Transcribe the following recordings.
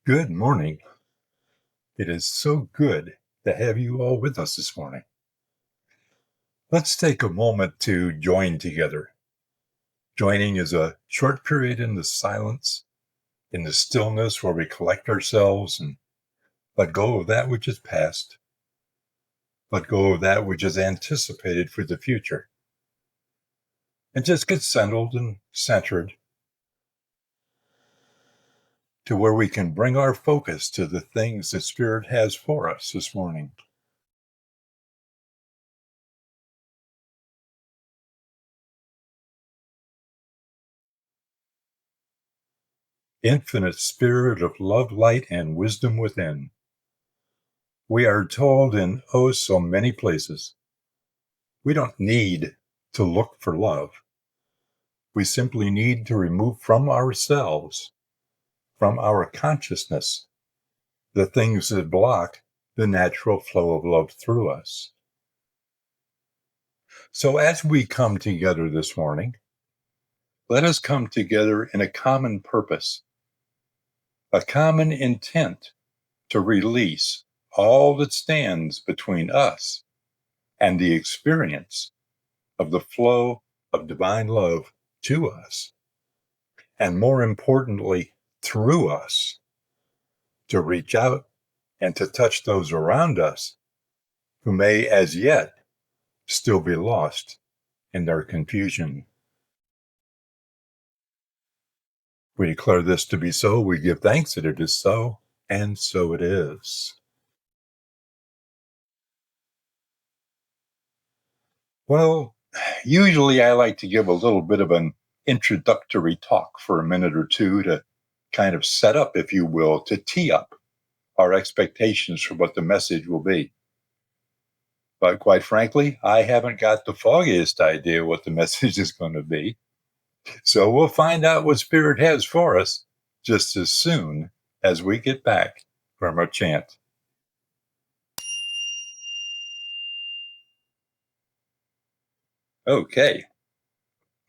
Good morning. It is so good to have you all with us this morning. Let's take a moment to join together. Joining is a short period in the silence, in the stillness where we collect ourselves and let go of that which is past, let go of that which is anticipated for the future, and just get settled and centered to where we can bring our focus to the things that Spirit has for us this morning. Infinite Spirit of love, light, and wisdom within. We are told in oh so many places, we don't need to look for love. We simply need to remove from ourselves, from our consciousness, the things that block the natural flow of love through us. So as we come together this morning, let us come together in a common purpose, a common intent to release all that stands between us and the experience of the flow of divine love to us, and more importantly, through us, to reach out and to touch those around us who may as yet still be lost in their confusion. We declare this to be so. We give thanks that it is so, and so it is. Well, usually I like to give a little bit of an introductory talk for a minute or two to kind of set up, if you will, to tee up our expectations for what the message will be. But quite frankly, I haven't got the foggiest idea what the message is going to be. So we'll find out what Spirit has for us just as soon as we get back from our chant. Okay,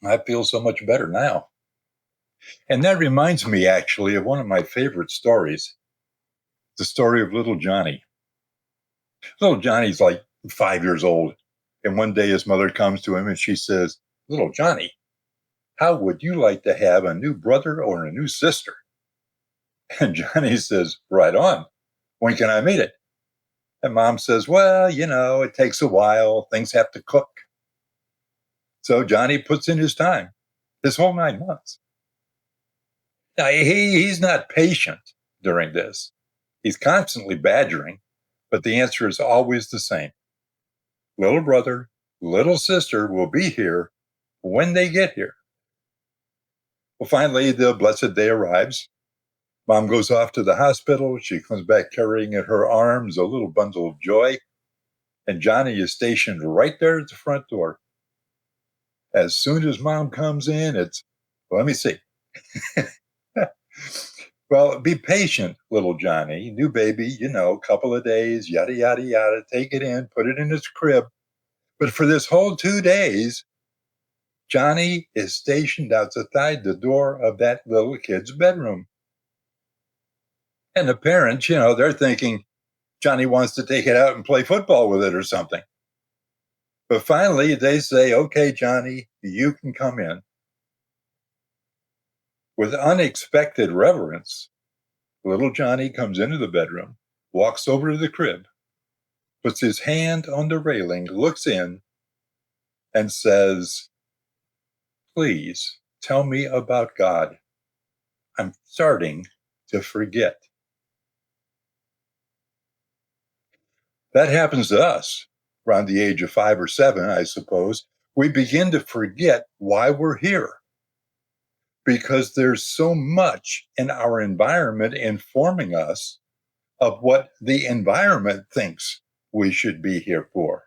I feel so much better now. And that reminds me actually of one of my favorite stories, the story of little Johnny. Little Johnny's like 5 years old. And one day his mother comes to him and she says, "Little Johnny, how would you like to have a new brother or a new sister?" And Johnny says, "Right on. When can I meet it?" And mom says, "Well, it takes a while. Things have to cook." So Johnny puts in his time, his whole 9 months. Now, he's not patient during this. He's constantly badgering, but the answer is always the same. Little brother, little sister will be here when they get here. Well, finally, the blessed day arrives. Mom goes off to the hospital. She comes back carrying in her arms a little bundle of joy. And Johnny is stationed right there at the front door. As soon as mom comes in, let me see. Well, be patient, little Johnny. New baby, couple of days, yada, yada, yada. Take it in, put it in its crib. But for this whole 2 days, Johnny is stationed outside the door of that little kid's bedroom. And the parents, they're thinking Johnny wants to take it out and play football with it or something. But finally, they say, "Okay, Johnny, you can come in." With unexpected reverence, little Johnny comes into the bedroom, walks over to the crib, puts his hand on the railing, looks in, and says, "Please tell me about God. I'm starting to forget." That happens to us around the age of 5 or 7, I suppose. We begin to forget why we're here because there's so much in our environment informing us of what the environment thinks we should be here for.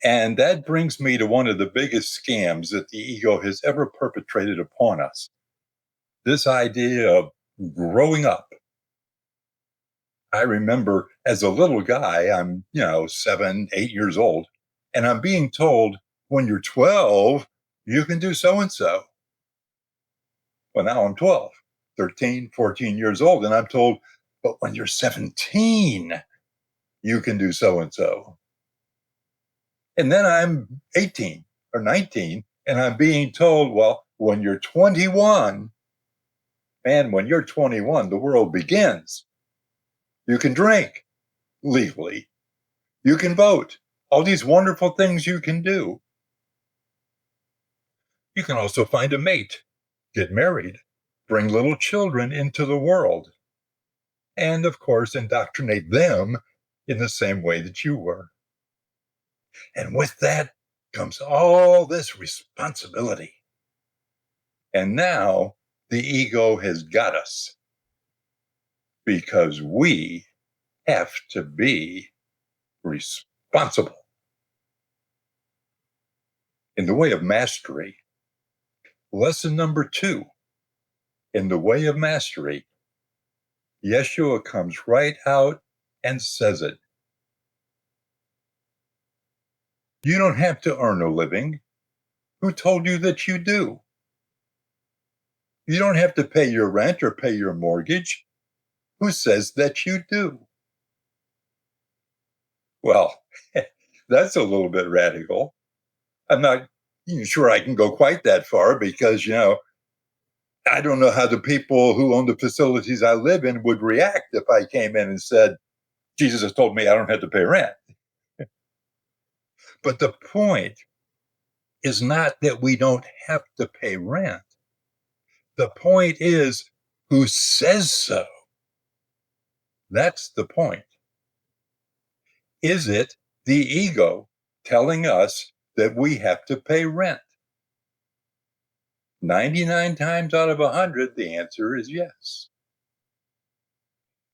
And that brings me to one of the biggest scams that the ego has ever perpetrated upon us. This idea of growing up. I remember as a little guy, I'm, 7, 8 years old, and I'm being told when you're 12, you can do so and so. Well, now I'm 12. 13, 14 years old, and I'm told, but when you're 17, you can do so and so. And then I'm 18 or 19, and I'm being told, well, when you're 21, man, when you're 21, the world begins. You can drink legally. You can vote. All these wonderful things you can do. You can also find a mate, get married, bring little children into the world, and of course, indoctrinate them in the same way that you were. And with that comes all this responsibility. And now the ego has got us because we have to be responsible. In the way of mastery, lesson number 2, in the way of mastery, Yeshua comes right out and says it. You don't have to earn a living. Who told you that you do? You don't have to pay your rent or pay your mortgage. Who says that you do? Well, that's a little bit radical. I'm not sure I can go quite that far because, I don't know how the people who own the facilities I live in would react if I came in and said, Jesus has told me I don't have to pay rent. But the point is not that we don't have to pay rent. The point is who says so. That's the point. Is it the ego telling us that we have to pay rent? 99 times out of 100, the answer is yes.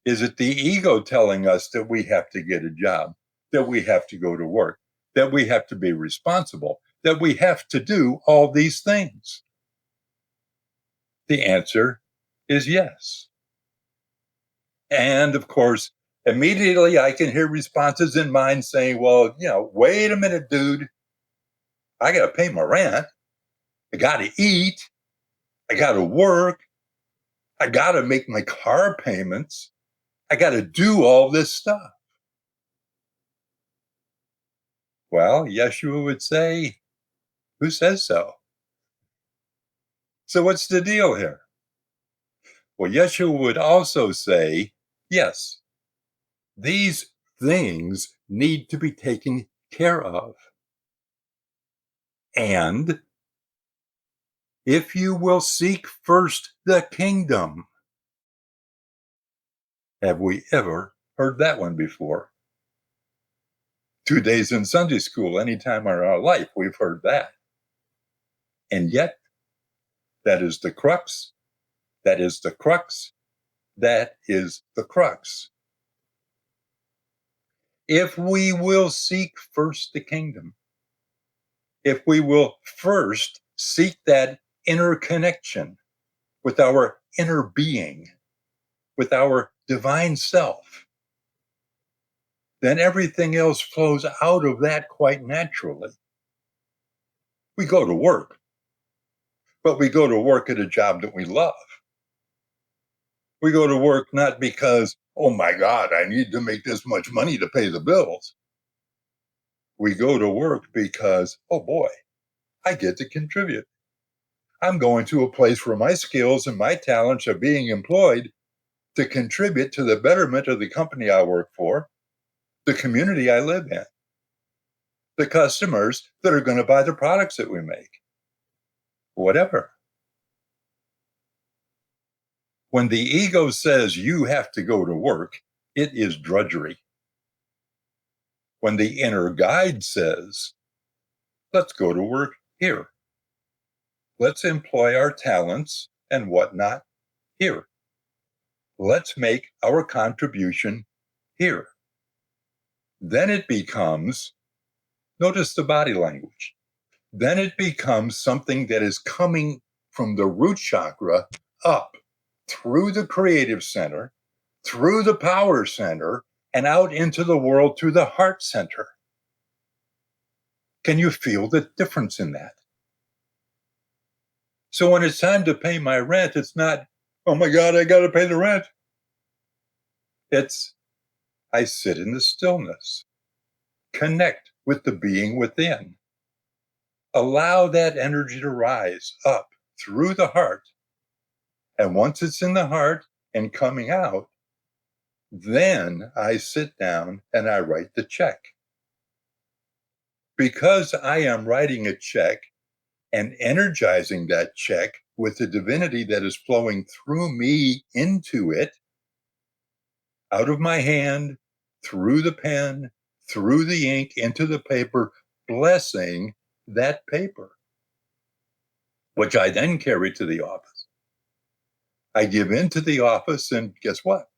Is it the ego telling us that we have to get a job, that we have to go to work, that we have to be responsible, that we have to do all these things? The answer is yes. And of course, immediately I can hear responses in mind saying, well, wait a minute, dude. I got to pay my rent. I got to eat. I got to work. I got to make my car payments. I got to do all this stuff. Well, Yeshua would say, who says so? So what's the deal here? Well, Yeshua would also say, yes, these things need to be taken care of. And if you will seek first the kingdom. Have we ever heard that one before? 2 days in Sunday school, anytime in our life, we've heard that. And yet, that is the crux. That is the crux. That is the crux. If we will seek first the kingdom, if we will first seek that inner connection with our inner being, with our divine self, then everything else flows out of that quite naturally. We go to work, but we go to work at a job that we love. We go to work not because, oh my God, I need to make this much money to pay the bills. We go to work because, oh boy, I get to contribute. I'm going to a place where my skills and my talents are being employed to contribute to the betterment of the company I work for, the community I live in, the customers that are going to buy the products that we make, whatever. When the ego says you have to go to work, it is drudgery. When the inner guide says, let's go to work here. Let's employ our talents and whatnot here. Let's make our contribution here. Then it becomes, notice the body language, then it becomes something that is coming from the root chakra up through the creative center, through the power center, and out into the world through the heart center. Can you feel the difference in that? So when it's time to pay my rent, it's not, Oh my God, I got to pay the rent. It's, I sit in the stillness, connect with the being within, allow that energy to rise up through the heart. And once it's in the heart and coming out, then I sit down and I write the check. Because I am writing a check and energizing that check with the divinity that is flowing through me into it, out of my hand, through the pen, through the ink, into the paper, blessing that paper, which I then carry to the office. I give into the office, and guess what?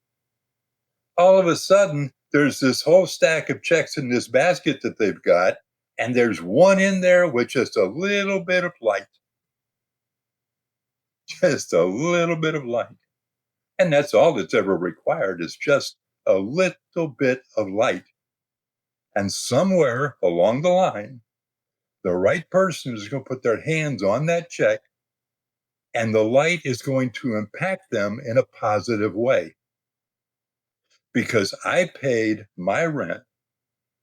All of a sudden, there's this whole stack of checks in this basket that they've got, and there's one in there with just a little bit of light, just a little bit of light. And that's all that's ever required is just a little bit of light. And somewhere along the line, the right person is going to put their hands on that check, and the light is going to impact them in a positive way. Because I paid my rent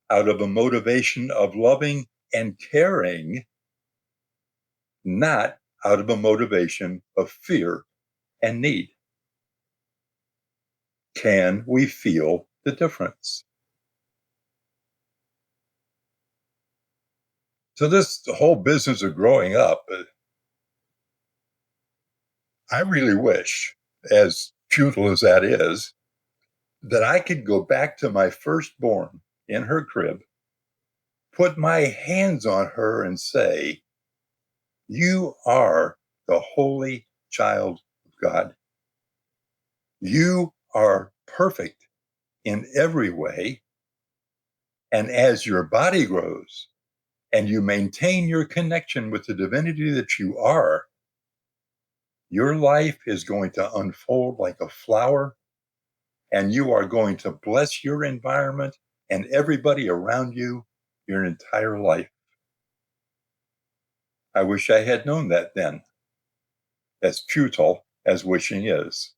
out of a motivation of loving and caring, not out of a motivation of fear and need. Can we feel the difference? So this whole business of growing up, I really wish, as futile as that is, that I could go back to my firstborn in her crib, put my hands on her and say, you are the holy child of God. You are perfect in every way. And as your body grows and you maintain your connection with the divinity that you are, your life is going to unfold like a flower, and you are going to bless your environment and everybody around you your entire life. I wish I had known that then, as futile as wishing is.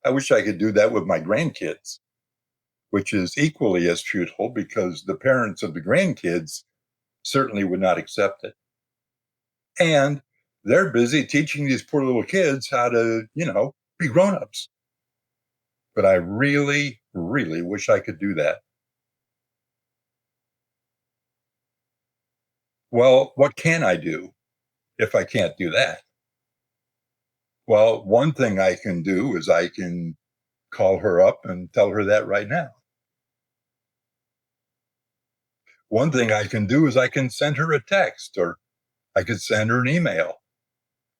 I wish I could do that with my grandkids, which is equally as futile because the parents of the grandkids certainly would not accept it. And they're busy teaching these poor little kids how to, be grown-ups. But I really, really wish I could do that. Well, what can I do if I can't do that? Well, one thing I can do is I can call her up and tell her that right now. One thing I can do is I can send her a text, or I could send her an email,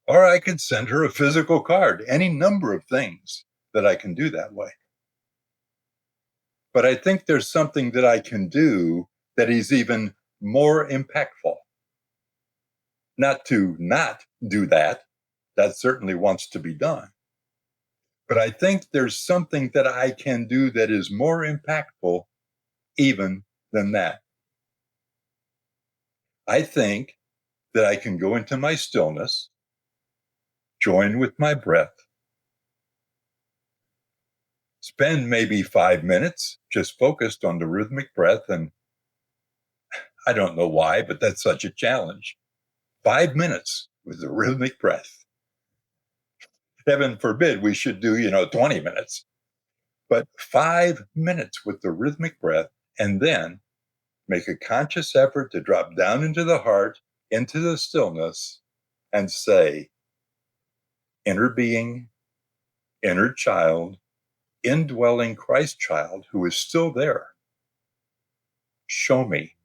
or I could send her a physical card, any number of things that I can do that way. But I think there's something that I can do that is even more impactful. Not to not do that, that certainly wants to be done. But I think there's something that I can do that is more impactful even than that. I think that I can go into my stillness, join with my breath, spend maybe 5 minutes just focused on the rhythmic breath. And I don't know why, but that's such a challenge. 5 minutes with the rhythmic breath. Heaven forbid we should do, 20 minutes. But 5 minutes with the rhythmic breath, and then make a conscious effort to drop down into the heart, into the stillness, and say, inner being, inner child, indwelling Christ child who is still there. Show me,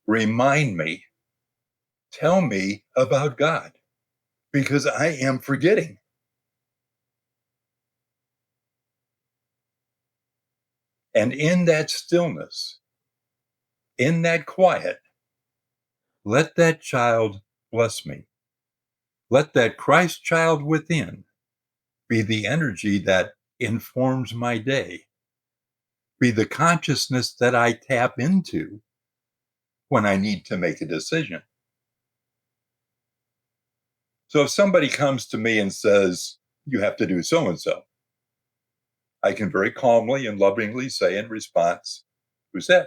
remind me, tell me about God, because I am forgetting. And in that stillness, in that quiet, let that child bless me. Let that Christ child within be the energy that informs my day, be the consciousness that I tap into when I need to make a decision. So if somebody comes to me and says, you have to do so and so. I can very calmly and lovingly say in response, who says?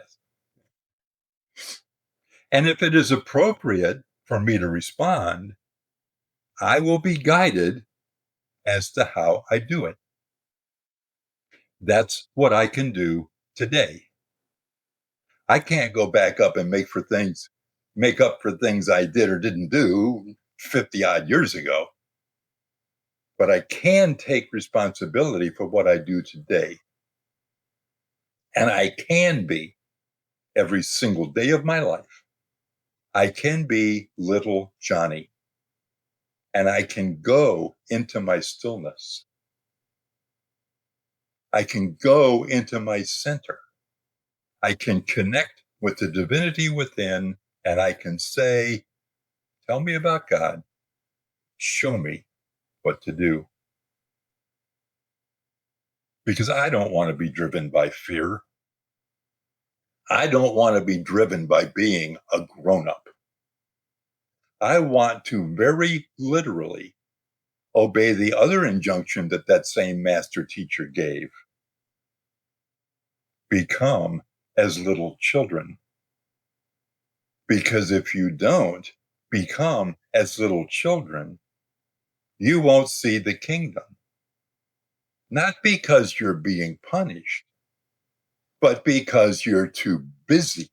And if it is appropriate for me to respond, I will be guided as to how I do it. That's what I can do today. I can't go back up and make up for things I did or didn't do 50 odd years ago. But I can take responsibility for what I do today. And I can be every single day of my life. I can be little Johnny. And I can go into my stillness. I can go into my center. I can connect with the divinity within, and I can say, tell me about God. Show me what to do. Because I don't want to be driven by fear. I don't want to be driven by being a grown-up. I want to very literally obey the other injunction that same master teacher gave. Become as little children. Because if you don't become as little children, you won't see the kingdom. Not because you're being punished, but because you're too busy.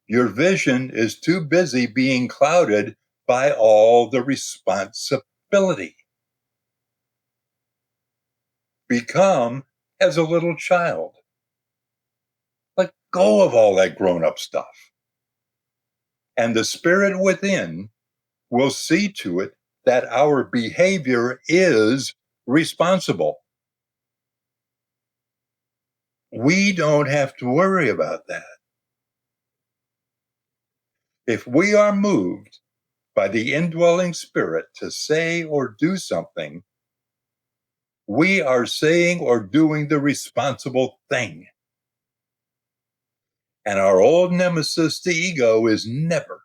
Your vision is too busy being clouded by all the responsibility. Become as a little child. Let go of all that grown-up stuff. And the spirit within will see to it that our behavior is responsible. We don't have to worry about that. If we are moved by the indwelling spirit to say or do something, we are saying or doing the responsible thing. And our old nemesis, the ego, is never.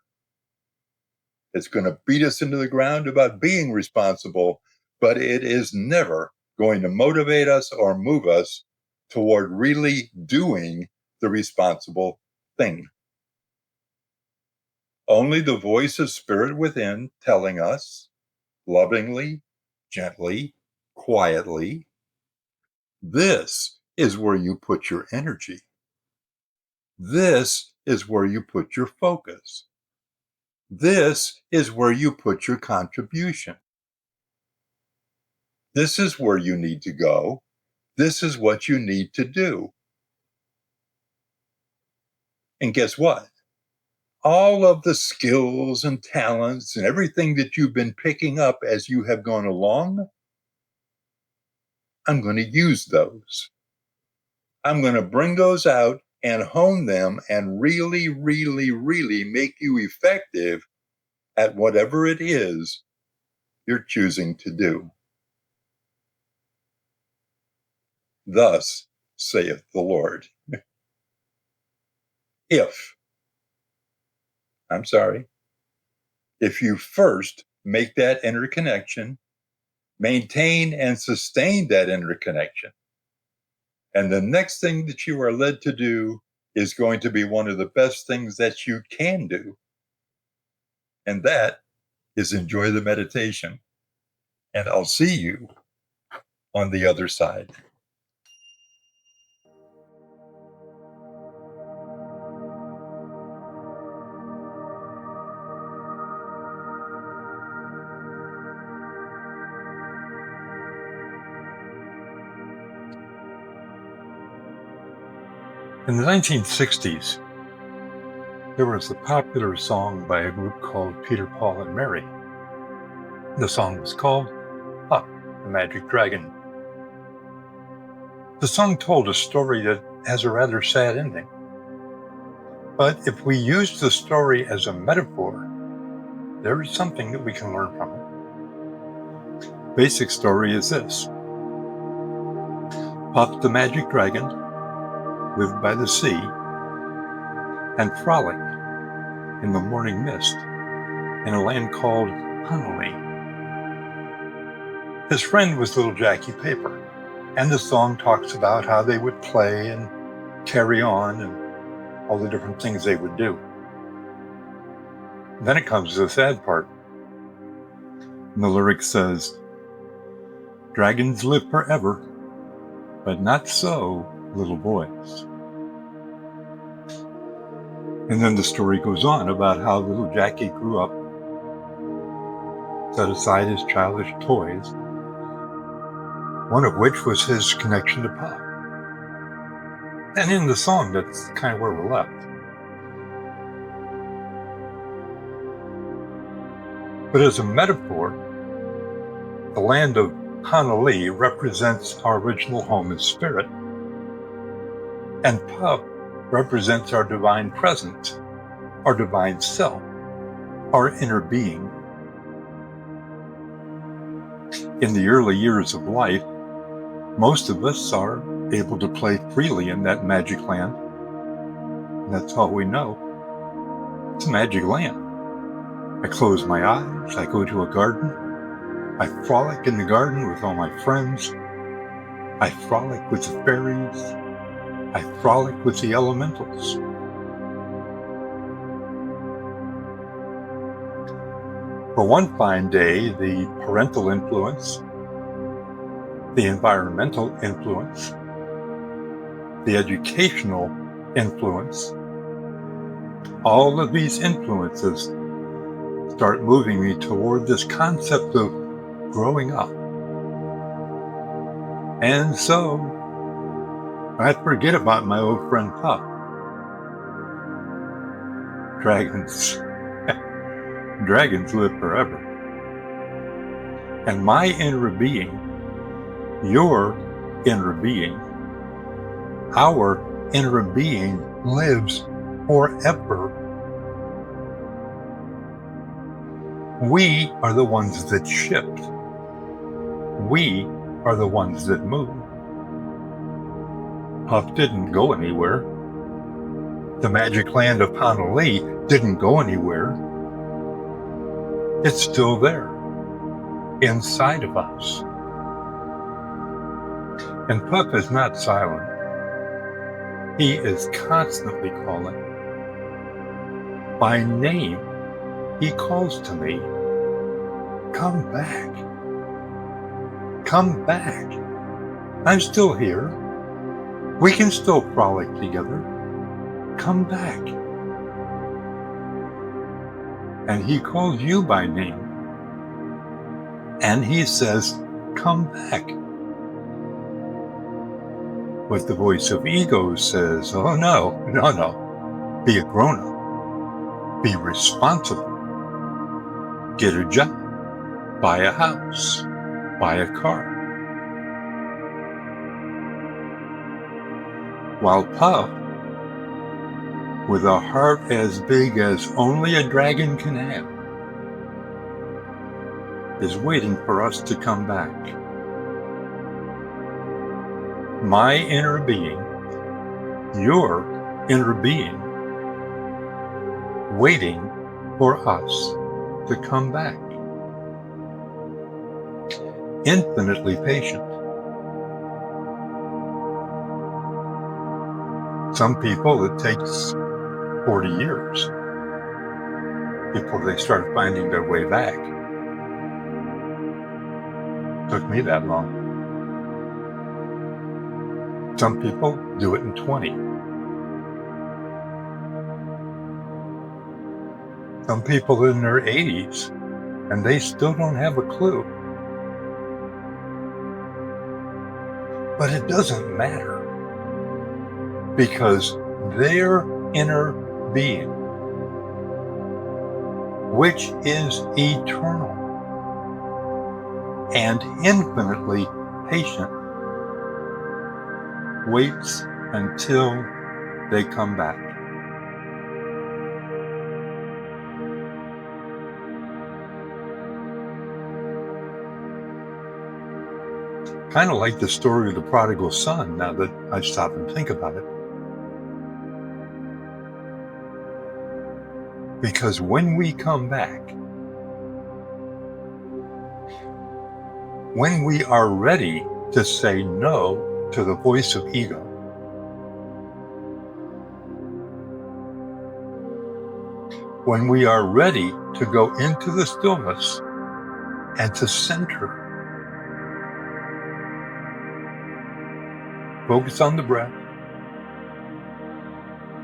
It's going to beat us into the ground about being responsible, but it is never going to motivate us or move us toward really doing the responsible thing. Only the voice of spirit within telling us, lovingly, gently, quietly, this is where you put your energy. This is where you put your focus. This is where you put your contribution. This is where you need to go. This is what you need to do. And guess what? All of the skills and talents and everything that you've been picking up as you have gone along, I'm going to use those. I'm going to bring those out and hone them and really, really, really make you effective at whatever it is you're choosing to do. Thus saith the Lord. If you first make that interconnection, maintain and sustain that interconnection, and the next thing that you are led to do is going to be one of the best things that you can do. And that is enjoy the meditation. And I'll see you on the other side. In the 1960s, there was a popular song by a group called Peter, Paul, and Mary. The song was called Puck, the Magic Dragon. The song told a story that has a rather sad ending. But if we use the story as a metaphor, there is something that we can learn from it. Basic story is this. Puck the Magic Dragon lived by the sea and frolicked in the morning mist in a land called Honolulu. His friend was little Jackie Paper, and the song talks about how they would play and carry on and all the different things they would do. Then it comes to the sad part. And the lyric says, "Dragons live forever, but not so little boys." And then the story goes on about how little Jackie grew up, set aside his childish toys, one of which was his connection to Pop. And in the song, that's kind of where we're left. But as a metaphor, the land of Hanalei represents our original home in spirit, and Pup represents our divine presence, our divine self, our inner being. In the early years of life, most of us are able to play freely in that magic land. And that's all we know. It's a magic land. I close my eyes, I go to a garden, I frolic in the garden with all my friends, I frolic with the fairies, I frolic with the elementals. But one fine day, the parental influence, the environmental influence, the educational influence, all of these influences start moving me toward this concept of growing up. And so I forget about my old friend Pup. Dragons live forever. And my inner being, your inner being, our inner being lives forever. We are the ones that shift. We are the ones that move. Puff didn't go anywhere. The magic land of Hanalei didn't go anywhere. It's still there, inside of us. And Puff is not silent. He is constantly calling. By name, he calls to me, "Come back. Come back. I'm still here. We can still frolic together. Come back." And he calls you by name. And he says, "Come back." But the voice of ego says, "Oh, no. Be a grown-up. Be responsible. Get a job. Buy a house. Buy a car." While Puff, with a heart as big as only a dragon can have, is waiting for us to come back. My inner being, your inner being, waiting for us to come back. Infinitely patient. Some people, it takes 40 years before they start finding their way back. Took me that long. Some people do it in 20. Some people in their 80s, and they still don't have a clue. But it doesn't matter, because their inner being, which is eternal and infinitely patient, waits until they come back. Kind of like the story of the prodigal son, now that I stop and think about it. Because when we come back, when we are ready to say no to the voice of ego, when we are ready to go into the stillness and to center, focus on the breath,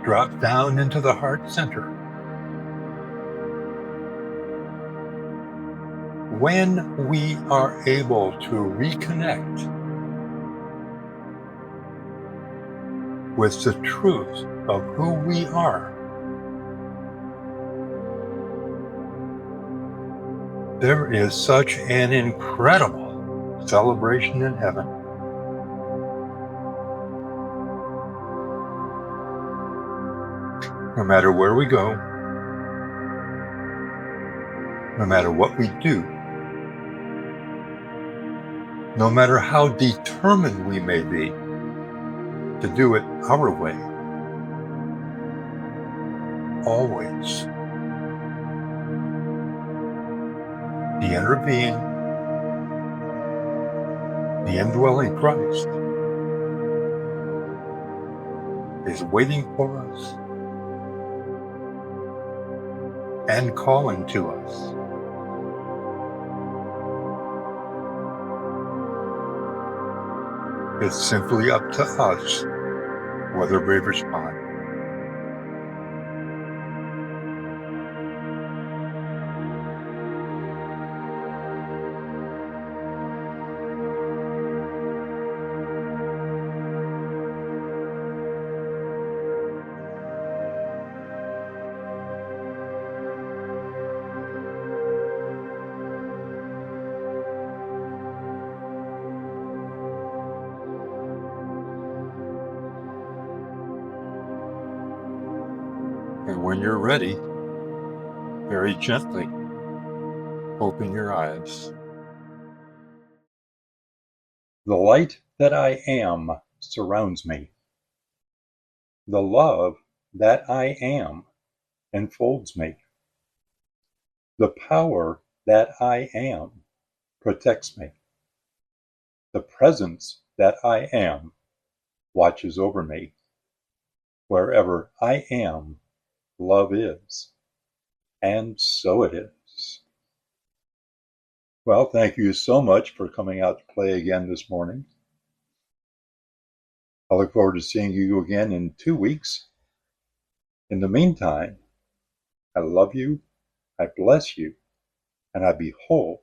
drop down into the heart center. When we are able to reconnect with the truth of who we are, there is such an incredible celebration in heaven. No matter where we go, no matter what we do, no matter how determined we may be to do it our way, always the inner being, the indwelling Christ, is waiting for us and calling to us. It's simply up to us whether we respond. And when you're ready, very gently open your eyes. The light that I am surrounds me. The love that I am enfolds me. The power that I am protects me. The presence that I am watches over me. Wherever I am, love is. And so it is. Well, thank you so much for coming out to play again this morning. I look forward to seeing you again in 2 weeks. In the meantime, I love you, I bless you, and I behold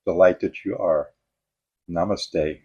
the light that you are. Namaste.